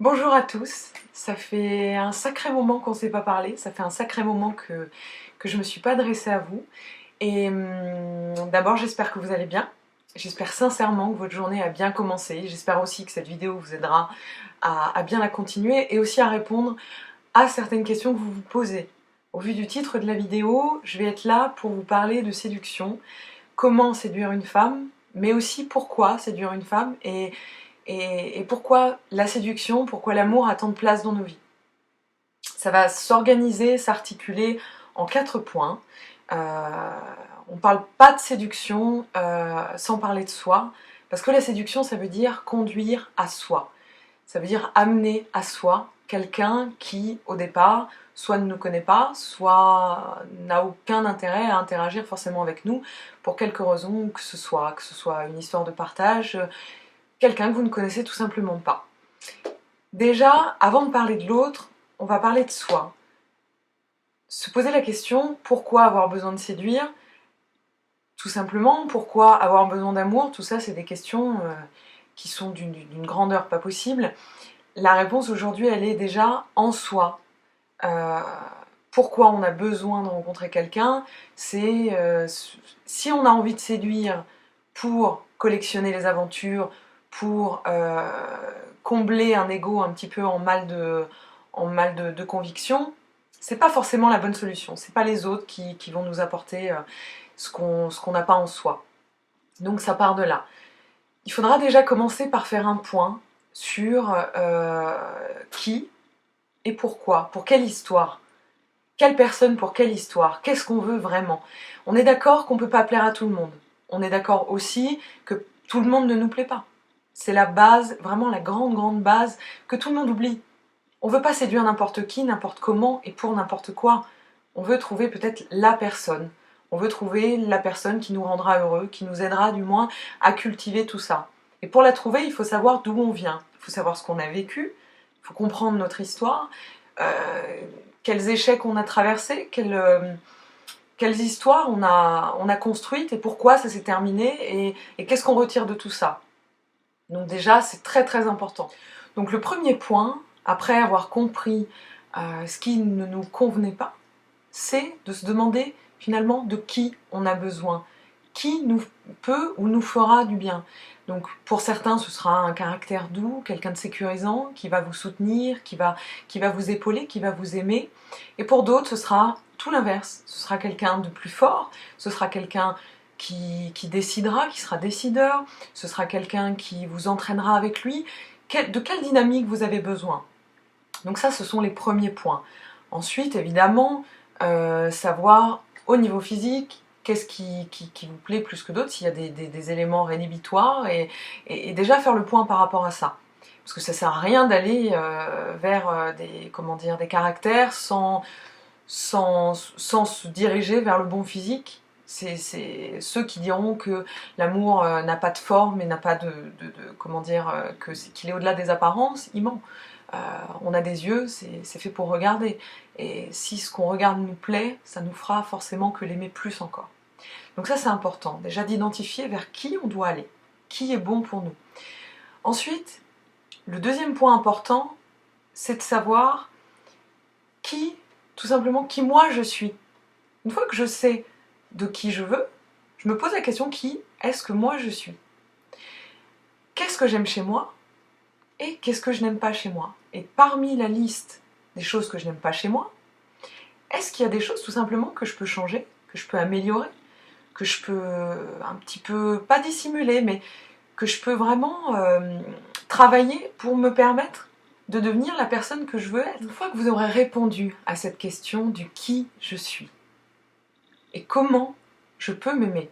Bonjour à tous, ça fait un sacré moment qu'on ne s'est pas parlé, ça fait un sacré moment que je ne me suis pas adressée à vous. Et d'abord j'espère que vous allez bien, j'espère sincèrement que votre journée a bien commencé, j'espère aussi que cette vidéo vous aidera à bien la continuer et aussi à répondre à certaines questions que vous vous posez. Au vu du titre de la vidéo, je vais être là pour vous parler de séduction, comment séduire une femme, mais aussi pourquoi séduire une femme et pourquoi la séduction, pourquoi l'amour a tant de place dans nos vies. Ça va s'organiser, s'articuler en 4 points. On ne parle pas de séduction sans parler de soi, parce que la séduction, ça veut dire conduire à soi. Ça veut dire amener à soi quelqu'un qui, au départ, soit ne nous connaît pas, soit n'a aucun intérêt à interagir forcément avec nous, pour quelque raison que ce soit une histoire de partage, quelqu'un que vous ne connaissez tout simplement pas. Déjà, avant de parler de l'autre, on va parler de soi. Se poser la question, pourquoi avoir besoin de séduire? Tout simplement, pourquoi avoir besoin d'amour? Tout ça, c'est des questions qui sont d'une grandeur pas possible. La réponse aujourd'hui, elle est déjà en soi. Pourquoi on a besoin de rencontrer quelqu'un? C'est si on a envie de séduire pour collectionner les aventures, pour combler un ego un petit peu en mal de conviction, c'est pas forcément la bonne solution. C'est pas les autres qui vont nous apporter ce qu'on n'a pas en soi. Donc ça part de là. Il faudra déjà commencer par faire un point sur qui et pourquoi, pour quelle histoire. Quelle personne pour quelle histoire? Qu'est-ce qu'on veut vraiment? On est d'accord qu'on ne peut pas plaire à tout le monde. On est d'accord aussi que tout le monde ne nous plaît pas. C'est la base, vraiment la grande base que tout le monde oublie. On ne veut pas séduire n'importe qui, n'importe comment et pour n'importe quoi. On veut trouver peut-être la personne. On veut trouver la personne qui nous rendra heureux, qui nous aidera du moins à cultiver tout ça. Et pour la trouver, il faut savoir d'où on vient. Il faut savoir ce qu'on a vécu. Il faut comprendre notre histoire. Quels échecs on a traversés, quelles histoires on a construites et pourquoi ça s'est terminé et qu'est-ce qu'on retire de tout ça. Donc déjà, c'est très important. Donc le premier point, après avoir compris ce qui ne nous convenait pas, c'est de se demander finalement de qui on a besoin, qui nous peut ou nous fera du bien. Donc pour certains, ce sera un caractère doux, quelqu'un de sécurisant, qui va vous soutenir, qui va vous épauler, qui va vous aimer. Et pour d'autres, ce sera tout l'inverse. Ce sera quelqu'un de plus fort, ce sera quelqu'un qui décidera, qui sera décideur, ce sera quelqu'un qui vous entraînera avec lui. De quelle dynamique vous avez besoin? Donc ça, ce sont les premiers points. Ensuite, évidemment, savoir au niveau physique, qu'est-ce qui vous plaît plus que d'autres, s'il y a des éléments rédhibitoires, et déjà faire le point par rapport à ça. Parce que ça sert à rien d'aller vers des caractères sans se diriger vers le bon physique. C'est ceux qui diront que l'amour n'a pas de forme et n'a pas qu'il est au-delà des apparences, ils mentent. On a des yeux, c'est fait pour regarder. Et si ce qu'on regarde nous plaît, ça nous fera forcément que l'aimer plus encore. Donc ça, c'est important. Déjà d'identifier vers qui on doit aller, qui est bon pour nous. Ensuite, le deuxième point important, c'est de savoir tout simplement qui moi je suis. Une fois que je sais de qui je veux, je me pose la question, qui est-ce que moi je suis? Qu'est-ce que j'aime chez moi? Et qu'est-ce que je n'aime pas chez moi? Et parmi la liste des choses que je n'aime pas chez moi, est-ce qu'il y a des choses tout simplement que je peux changer, que je peux améliorer, que je peux un petit peu, pas dissimuler, mais que je peux vraiment travailler pour me permettre de devenir la personne que je veux être? Une fois que vous aurez répondu à cette question du qui je suis et comment je peux m'aimer,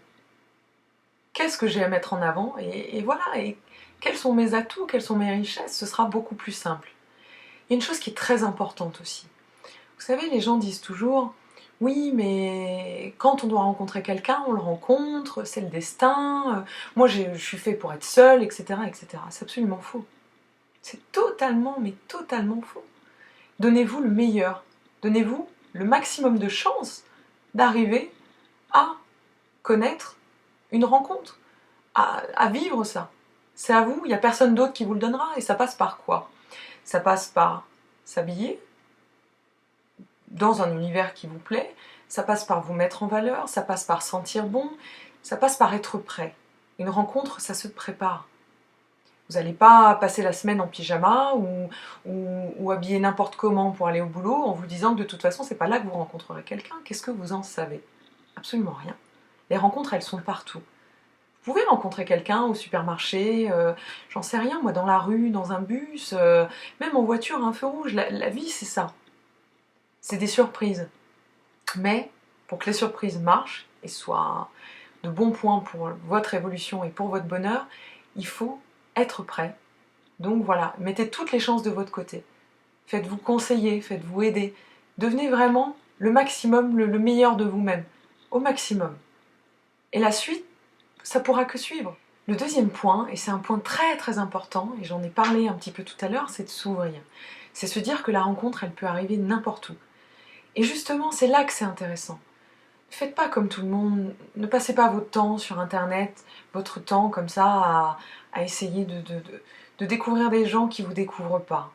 qu'est-ce que j'ai à mettre en avant et voilà, et quels sont mes atouts, quelles sont mes richesses, ce sera beaucoup plus simple. Il y a une chose qui est très importante aussi. Vous savez, les gens disent toujours « Oui, mais quand on doit rencontrer quelqu'un, on le rencontre, c'est le destin, moi je suis fait pour être seul, etc. etc. » C'est absolument faux. C'est totalement, mais totalement faux. Donnez-vous le meilleur. Donnez-vous le maximum de chances d'arriver à connaître une rencontre, à vivre ça. C'est à vous, il n'y a personne d'autre qui vous le donnera, et ça passe par quoi? Ça passe par s'habiller dans un univers qui vous plaît, ça passe par vous mettre en valeur, ça passe par sentir bon, ça passe par être prêt. Une rencontre, ça se prépare. Vous n'allez pas passer la semaine en pyjama ou habiller n'importe comment pour aller au boulot en vous disant que de toute façon, c'est pas là que vous rencontrerez quelqu'un. Qu'est-ce que vous en savez? Absolument rien. Les rencontres, elles sont partout. Vous pouvez rencontrer quelqu'un au supermarché, j'en sais rien, moi, dans la rue, dans un bus, même en voiture, un feu rouge. La vie, c'est ça. C'est des surprises. Mais pour que les surprises marchent et soient de bons points pour votre évolution et pour votre bonheur, il faut être prêt. Donc voilà, mettez toutes les chances de votre côté. Faites-vous conseiller, faites-vous aider. Devenez vraiment le maximum, le meilleur de vous-même. Au maximum. Et la suite, ça pourra que suivre. Le deuxième point, et c'est un point très très important, et j'en ai parlé un petit peu tout à l'heure, c'est de s'ouvrir. C'est se dire que la rencontre, elle peut arriver n'importe où. Et justement, c'est là que c'est intéressant. Ne faites pas comme tout le monde, ne passez pas votre temps sur Internet, votre temps comme ça à essayer de découvrir des gens qui ne vous découvrent pas.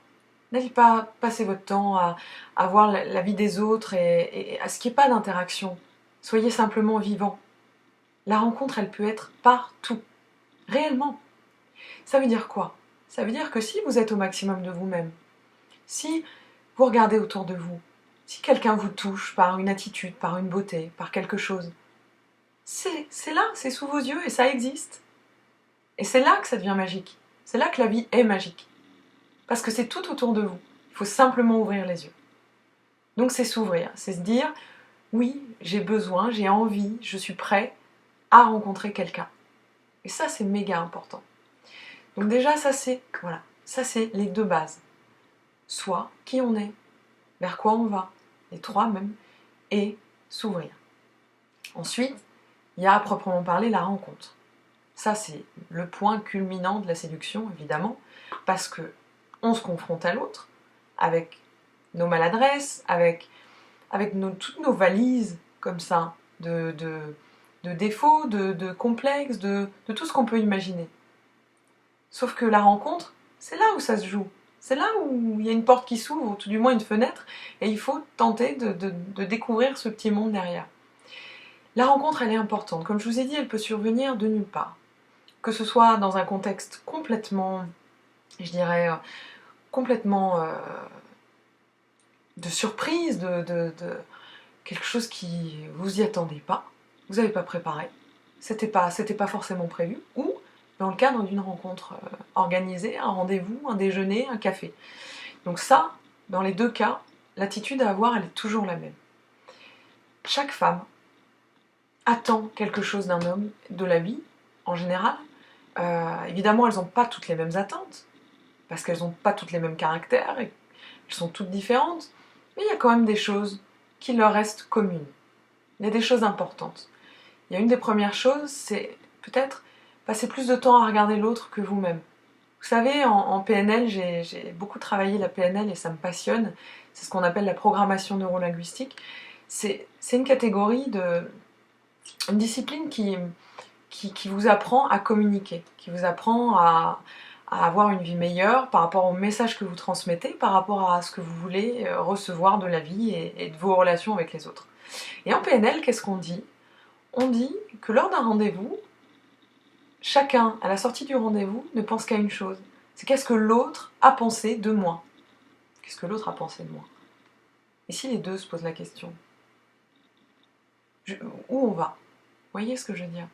N'allez pas passer votre temps à voir la vie des autres et à ce qu'il n'y ait pas d'interaction. Soyez simplement vivant. La rencontre, elle peut être partout, réellement. Ça veut dire quoi? Ça veut dire que si vous êtes au maximum de vous-même, si vous regardez autour de vous, si quelqu'un vous touche par une attitude, par une beauté, par quelque chose, c'est là, c'est sous vos yeux et ça existe. Et c'est là que ça devient magique. C'est là que la vie est magique. Parce que c'est tout autour de vous. Il faut simplement ouvrir les yeux. Donc c'est s'ouvrir, c'est se dire, oui, j'ai besoin, j'ai envie, je suis prêt à rencontrer quelqu'un. Et ça, c'est méga important. Donc déjà, ça c'est les deux bases. Soit qui on est, vers quoi on va, les trois même, et s'ouvrir. Ensuite, il y a à proprement parler la rencontre. Ça, c'est le point culminant de la séduction, évidemment, parce que on se confronte à l'autre, avec nos maladresses, avec toutes nos valises, comme ça, de défauts, de complexes, de tout ce qu'on peut imaginer. Sauf que la rencontre, c'est là où ça se joue. C'est là où il y a une porte qui s'ouvre, ou tout du moins une fenêtre, et il faut tenter de découvrir ce petit monde derrière. La rencontre, elle est importante. Comme je vous ai dit, elle peut survenir de nulle part. Que ce soit dans un contexte complètement, je dirais, complètement de surprise, de quelque chose qui vous y attendez pas, vous n'avez pas préparé, c'était pas forcément prévu, ou dans le cadre d'une rencontre organisée, un rendez-vous, un déjeuner, un café. Donc ça, dans les deux cas, l'attitude à avoir, elle est toujours la même. Chaque femme attend quelque chose d'un homme, de la vie, en général. Évidemment, elles n'ont pas toutes les mêmes attentes, parce qu'elles n'ont pas toutes les mêmes caractères, et elles sont toutes différentes, mais il y a quand même des choses qui leur restent communes. Il y a des choses importantes. Il y a une des premières choses, c'est peut-être passer plus de temps à regarder l'autre que vous-même. Vous savez, en PNL, j'ai beaucoup travaillé la PNL et ça me passionne. C'est ce qu'on appelle la programmation neurolinguistique. C'est une catégorie, une discipline qui vous apprend à communiquer, qui vous apprend à avoir une vie meilleure par rapport au message que vous transmettez, par rapport à ce que vous voulez recevoir de la vie et de vos relations avec les autres. Et en PNL, qu'est-ce qu'on dit? On dit que lors d'un rendez-vous, chacun, à la sortie du rendez-vous, ne pense qu'à une chose. C'est qu'est-ce que l'autre a pensé de moi? Qu'est-ce que l'autre a pensé de moi? Et si les deux se posent la question? Où on va? Vous voyez ce que je veux dire?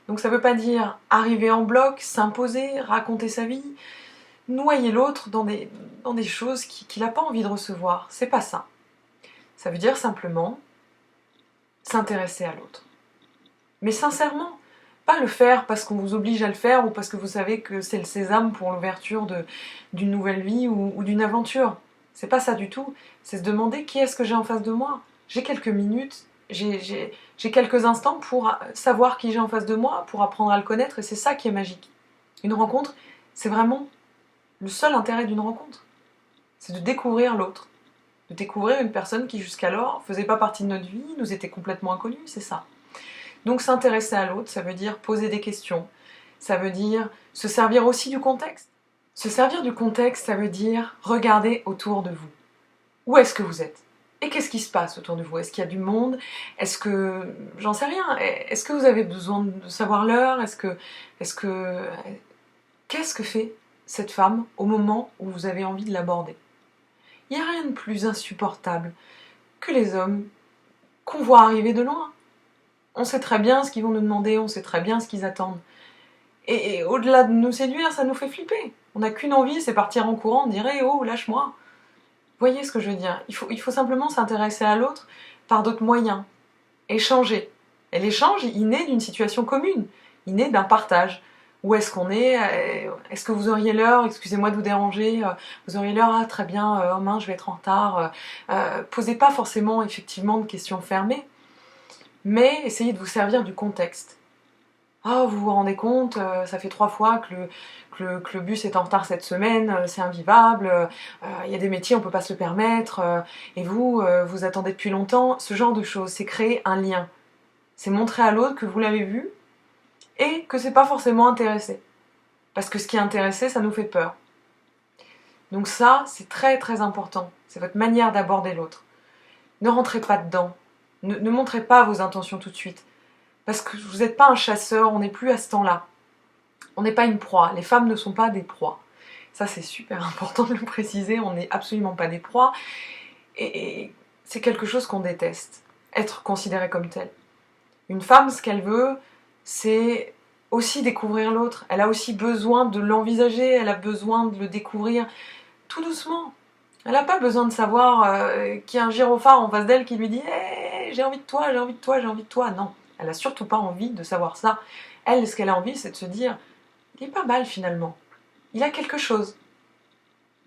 Donc ça ne veut pas dire arriver en bloc, s'imposer, raconter sa vie, noyer l'autre dans des choses qu'il n'a pas envie de recevoir. C'est pas ça. Ça veut dire simplement s'intéresser à l'autre. Mais sincèrement, pas le faire parce qu'on vous oblige à le faire ou parce que vous savez que c'est le sésame pour l'ouverture d'une nouvelle vie ou d'une aventure. C'est pas ça du tout. C'est se demander qui est-ce que j'ai en face de moi. J'ai quelques minutes, j'ai quelques instants pour savoir qui j'ai en face de moi, pour apprendre à le connaître, et c'est ça qui est magique. Une rencontre, c'est vraiment le seul intérêt d'une rencontre. C'est de découvrir l'autre. De découvrir une personne qui jusqu'alors faisait pas partie de notre vie, nous était complètement inconnue, c'est ça. Donc s'intéresser à l'autre, ça veut dire poser des questions, ça veut dire se servir aussi du contexte. Se servir du contexte, ça veut dire regarder autour de vous. Où est-ce que vous êtes? Et qu'est-ce qui se passe autour de vous? Est-ce qu'il y a du monde? Est-ce que... J'en sais rien. Est-ce que vous avez besoin de savoir l'heure? Qu'est-ce que fait cette femme au moment où vous avez envie de l'aborder? Il n'y a rien de plus insupportable que les hommes qu'on voit arriver de loin. On sait très bien ce qu'ils vont nous demander, on sait très bien ce qu'ils attendent. Et au-delà de nous séduire, ça nous fait flipper. On n'a qu'une envie, c'est partir en courant, dire hey, « oh, lâche-moi ». Voyez ce que je veux dire? Il faut simplement s'intéresser à l'autre par d'autres moyens. Échanger. Et l'échange, il naît d'une situation commune. Il naît d'un partage. Où est-ce qu'on est? Est-ce que vous auriez l'heure? Excusez-moi de vous déranger. Vous auriez l'heure? Ah, très bien. Oh mince, je vais être en retard. Posez pas forcément, effectivement, de questions fermées. Mais essayez de vous servir du contexte. Ah, vous vous rendez compte, ça fait 3 fois que le bus est en retard cette semaine, c'est invivable, il y a des métiers, on ne peut pas se le permettre, et vous, vous attendez depuis longtemps. Ce genre de choses, c'est créer un lien. C'est montrer à l'autre que vous l'avez vu et que c'est pas forcément intéressé. Parce que ce qui est intéressé, ça nous fait peur. Donc ça, c'est très très important. C'est votre manière d'aborder l'autre. Ne rentrez pas dedans. Ne montrez pas vos intentions tout de suite. Parce que vous n'êtes pas un chasseur, on n'est plus à ce temps-là. On n'est pas une proie. Les femmes ne sont pas des proies. Ça, c'est super important de le préciser. On n'est absolument pas des proies. Et c'est quelque chose qu'on déteste. Être considérée comme telle. Une femme, ce qu'elle veut, c'est aussi découvrir l'autre. Elle a aussi besoin de l'envisager. Elle a besoin de le découvrir tout doucement. Elle n'a pas besoin de savoir qu'il y a un gyrophare en face d'elle qui lui dit hey, « j'ai envie de toi, j'ai envie de toi, j'ai envie de toi ». Non. Elle n'a surtout pas envie de savoir ça. Elle, ce qu'elle a envie, c'est de se dire « il est pas mal finalement. Il a quelque chose.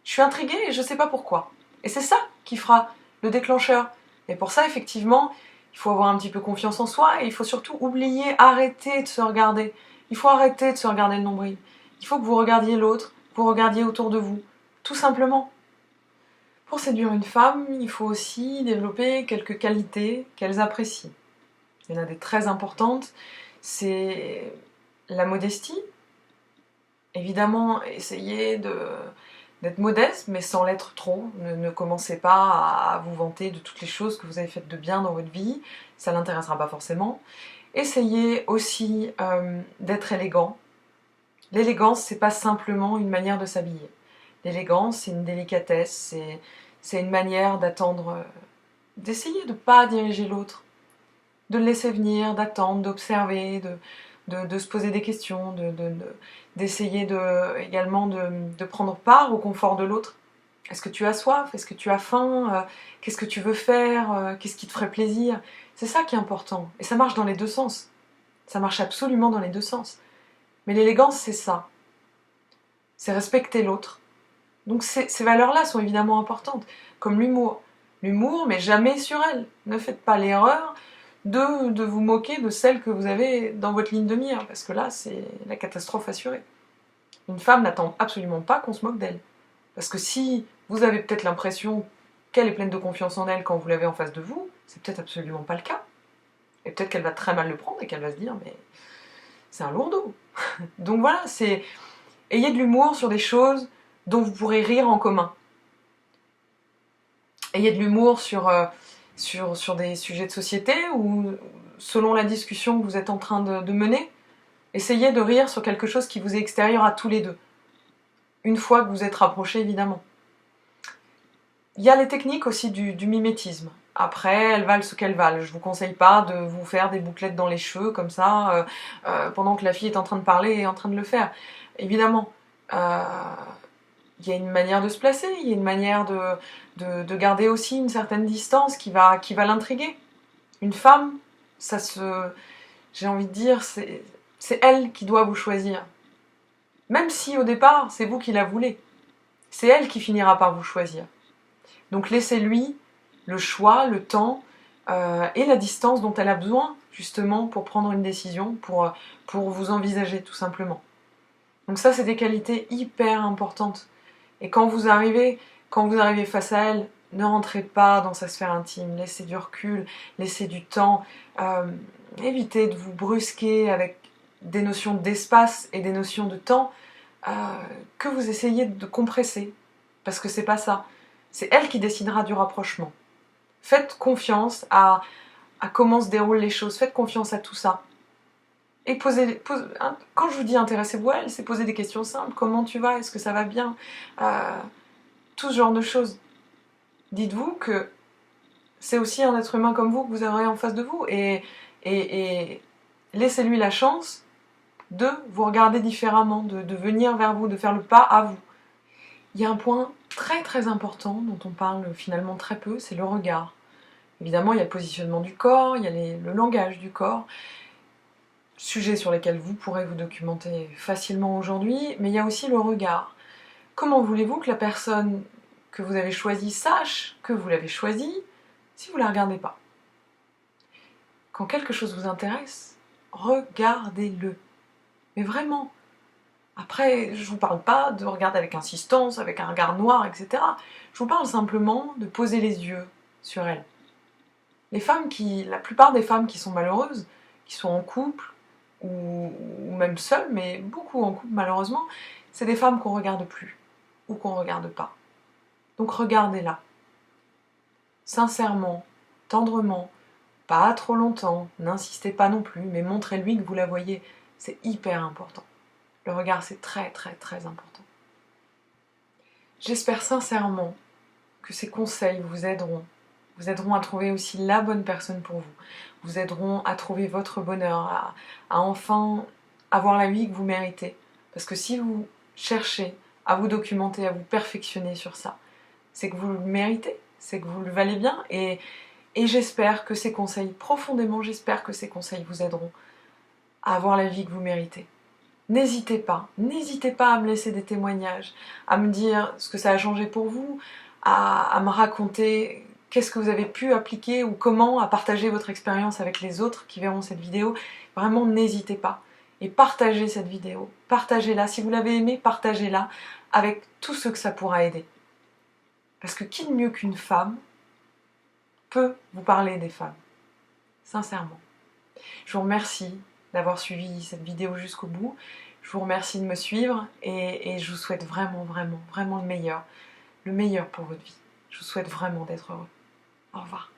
Je suis intriguée et je ne sais pas pourquoi. » Et c'est ça qui fera le déclencheur. Et pour ça, effectivement, il faut avoir un petit peu confiance en soi et il faut surtout oublier, arrêter de se regarder. Il faut arrêter de se regarder le nombril. Il faut que vous regardiez l'autre, que vous regardiez autour de vous. Tout simplement. Pour séduire une femme, il faut aussi développer quelques qualités qu'elles apprécient. Il y en a des très importantes, c'est la modestie. Évidemment, essayez d'être modeste, mais sans l'être trop. Ne commencez pas à vous vanter de toutes les choses que vous avez faites de bien dans votre vie, ça ne l'intéressera pas forcément. Essayez aussi d'être élégant. L'élégance, c'est pas simplement une manière de s'habiller. L'élégance, c'est une délicatesse, c'est une manière d'attendre, d'essayer de ne pas diriger l'autre, de le laisser venir, d'attendre, d'observer, de se poser des questions, d'essayer également de prendre part au confort de l'autre. Est-ce que tu as soif? Est-ce que tu as faim? Qu'est-ce que tu veux faire? Qu'est-ce qui te ferait plaisir? C'est ça qui est important. Et ça marche dans les deux sens. Ça marche absolument dans les deux sens. Mais l'élégance, c'est ça. C'est respecter l'autre. Donc ces valeurs-là sont évidemment importantes, comme l'humour. L'humour, mais jamais sur elle. Ne faites pas l'erreur de vous moquer de celle que vous avez dans votre ligne de mire, parce que là, c'est la catastrophe assurée. Une femme n'attend absolument pas qu'on se moque d'elle. Parce que si vous avez peut-être l'impression qu'elle est pleine de confiance en elle quand vous l'avez en face de vous, c'est peut-être absolument pas le cas. Et peut-être qu'elle va très mal le prendre et qu'elle va se dire, mais c'est un lourdeau. Donc voilà, ayez de l'humour sur des choses dont vous pourrez rire en commun. Ayez de l'humour sur des sujets de société ou selon la discussion que vous êtes en train de mener, essayez de rire sur quelque chose qui vous est extérieur à tous les deux. Une fois que vous êtes rapprochés, évidemment. Il y a les techniques aussi du mimétisme. Après, elles valent ce qu'elles valent. Je ne vous conseille pas de vous faire des bouclettes dans les cheveux comme ça, pendant que la fille est en train de parler et en train de le faire. Évidemment, il y a une manière de se placer, il y a une manière de garder aussi une certaine distance qui va l'intriguer. Une femme, j'ai envie de dire, c'est elle qui doit vous choisir. Même si au départ, c'est vous qui la voulez. C'est elle qui finira par vous choisir. Donc laissez-lui le choix, le temps et la distance dont elle a besoin, justement, pour prendre une décision, pour vous envisager, tout simplement. Donc ça, c'est des qualités hyper importantes. Et quand vous arrivez face à elle, ne rentrez pas dans sa sphère intime, laissez du recul, laissez du temps, évitez de vous brusquer avec des notions d'espace et des notions de temps. que vous essayez de compresser, parce que c'est pas ça. C'est elle qui décidera du rapprochement. Faites confiance à comment se déroulent les choses, faites confiance à tout ça. Et quand je vous dis intéressez-vous à elle, c'est poser des questions simples. Comment tu vas? Est-ce que ça va bien? Tout ce genre de choses. Dites-vous que c'est aussi un être humain comme vous que vous aurez en face de vous. Et laissez-lui la chance de vous regarder différemment, de venir vers vous, de faire le pas à vous. Il y a un point très très important dont on parle finalement très peu, c'est le regard. Évidemment, il y a le positionnement du corps, il y a le langage du corps, sujets sur lesquels vous pourrez vous documenter facilement aujourd'hui, mais il y a aussi le regard. Comment voulez-vous que la personne que vous avez choisie sache que vous l'avez choisie si vous ne la regardez pas? Quand quelque chose vous intéresse, regardez-le. Mais vraiment. Après, je ne vous parle pas de regarder avec insistance, avec un regard noir, etc. Je vous parle simplement de poser les yeux sur elle. La plupart des femmes qui sont malheureuses, qui sont en couple, ou même seules, mais beaucoup en couple malheureusement, c'est des femmes qu'on ne regarde plus, ou qu'on ne regarde pas. Donc regardez-la. Sincèrement, tendrement, pas trop longtemps, n'insistez pas non plus, mais montrez-lui que vous la voyez. C'est hyper important. Le regard, c'est très très très important. J'espère sincèrement que ces conseils vous aideront à trouver aussi la bonne personne pour vous aideront à trouver votre bonheur, à enfin avoir la vie que vous méritez. Parce que si vous cherchez à vous documenter, à vous perfectionner sur ça, c'est que vous le méritez, c'est que vous le valez bien, et j'espère que ces conseils, profondément j'espère que ces conseils vous aideront à avoir la vie que vous méritez. N'hésitez pas à me laisser des témoignages, à me dire ce que ça a changé pour vous, à me raconter qu'est-ce que vous avez pu appliquer ou comment, à partager votre expérience avec les autres qui verront cette vidéo. Vraiment, n'hésitez pas. Et partagez cette vidéo, partagez-la. Si vous l'avez aimée, partagez-la avec tous ceux que ça pourra aider. Parce que qui de mieux qu'une femme peut vous parler des femmes? Sincèrement. Je vous remercie d'avoir suivi cette vidéo jusqu'au bout. Je vous remercie de me suivre et je vous souhaite vraiment, vraiment, vraiment le meilleur pour votre vie. Je vous souhaite vraiment d'être heureux. Au revoir.